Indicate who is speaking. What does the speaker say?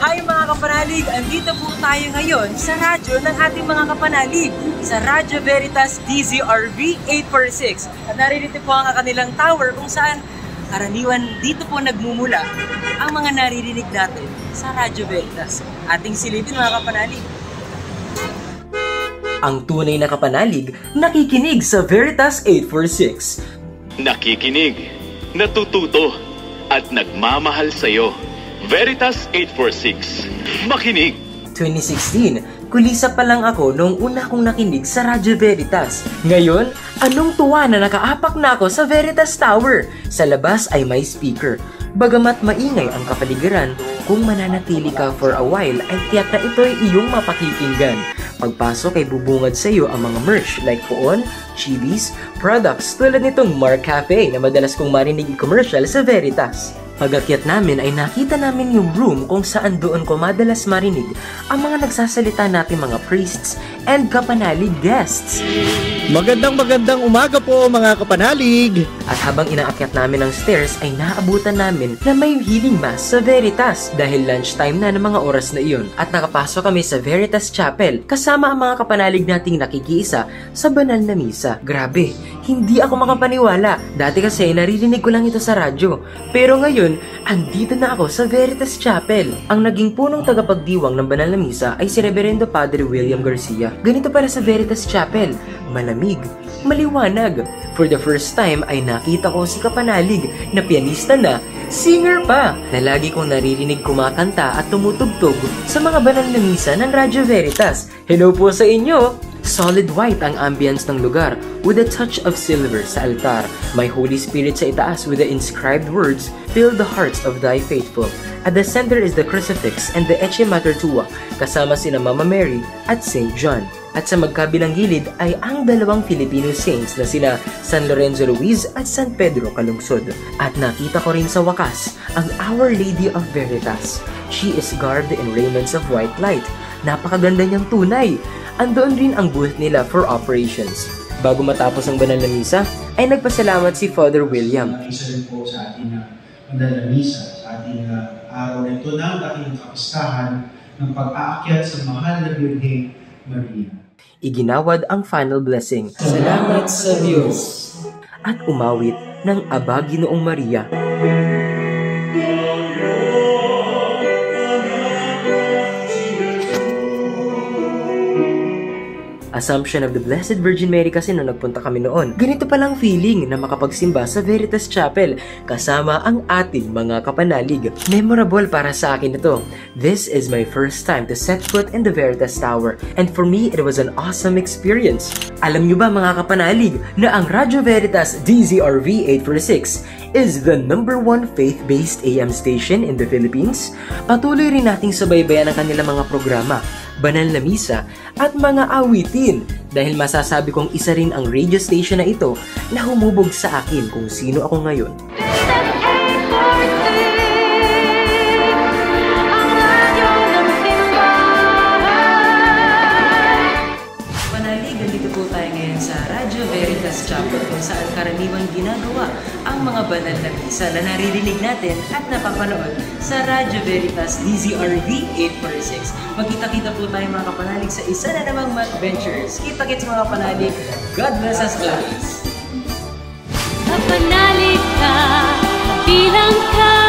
Speaker 1: Hi mga kapanalig! Andito po tayo ngayon sa radyo ng ating mga kapanalig sa Radyo Veritas DZRV 846. At naririnig po ang kanilang tower kung saan karaniwan dito po nagmumula ang mga naririnig natin sa Radyo Veritas. Ating silipin mga kapanalig. Ang tunay na kapanalig nakikinig sa Veritas 846.
Speaker 2: Nakikinig, natututo, at nagmamahal sa'yo. Veritas 846. Makinig!
Speaker 1: 2016, kulisa pa lang ako noong una kong nakinig sa Radyo Veritas. Ngayon, anong tuwa na nakaapak na ako sa Veritas Tower. Sa labas ay may speaker. Bagamat maingay ang kapaligiran, kung mananatili ka for a while ay tiyak na ito'y iyong mapakikinggan. Pagpasok ay bubungad sa iyo ang mga merch like poon, chibis, products tulad nitong Mark Cafe na madalas kong marinig i-commercial sa Veritas. Pag-akyat namin ay nakita namin yung room kung saan doon ko madalas marinig ang mga nagsasalita natin mga priests and kapanalig guests.
Speaker 3: Magandang umaga po mga kapanalig!
Speaker 1: At habang inaakyat namin ang stairs ay naabutan namin na may healing mass sa Veritas dahil lunchtime na ng mga oras na iyon at nakapasok kami sa Veritas Chapel kasama ang mga kapanalig nating nakikiisa sa banal na misa. Grabe, hindi ako makapaniwala. Dati kasi naririnig ko lang ito sa radyo. Pero ngayon, andito na ako sa Veritas Chapel. Ang naging punong tagapagdiwang ng banal na misa ay si Reverendo Padre William Garcia. Ganito pala sa Veritas Chapel. Malamig, maliwanag. For the first time ay nakita ko si kapanalig na pianista na, singer pa, na lagi kong naririnig kumakanta at tumutugtog sa mga banal na misa ng Radyo Veritas. Hello po sa inyo! Solid white ang ambience ng lugar with a touch of silver sa altar. May Holy Spirit sa itaas with the inscribed words, "Fill the hearts of thy faithful." At the center is the crucifix and the Ecce Mater Tua kasama sina Mama Mary at Saint John. At sa magkabilang gilid ay ang dalawang Filipino saints na sina San Lorenzo Ruiz at San Pedro Calungsod. At nakita ko rin sa wakas ang Our Lady of Veritas. She is garbed in raiments of white light. Napakaganda niyang tunay. Andoon rin ang booth nila for operations. Bago matapos ang banal na misa, ay nagpasalamat si Father William.
Speaker 4: Isa rin po sa ating banal na misa, sa ating araw na ito ng ating kapistahan ng pag-aakyat sa mahal na Birheng Maria.
Speaker 1: Iginawad ang final blessing. Salamat sa Diyos! At umawit ng Aba Ginoong Maria. Assumption of the Blessed Virgin Mary kasi nung nagpunta kami noon. Ganito palang feeling na makapagsimba sa Veritas Chapel kasama ang ating mga kapanalig. Memorable para sa akin ito. This is my first time to set foot in the Veritas Tower and for me it was an awesome experience. Alam nyo ba mga kapanalig na ang Radyo Veritas DZRV 846 is the #1 faith-based AM station in the Philippines? Patuloy rin nating subaybayan ang kanilang mga programa, banal na misa, at mga awitin dahil masasabi kong isa rin ang radio station na ito na humubog sa akin kung sino ako ngayon. Panalig, dito po tayo ngayon sa Radyo Veritas Chapel kung saan karaniwang ginagawa ang mga banal na misa na naririnig natin at napapanood sa Radyo Veritas DZRV 846. Magkita-kita po tayo mga kapanalig sa isa na namang adventures. Kita-kits mga kapanalig. God bless us always.
Speaker 5: Kapanalig ka, bilang ka.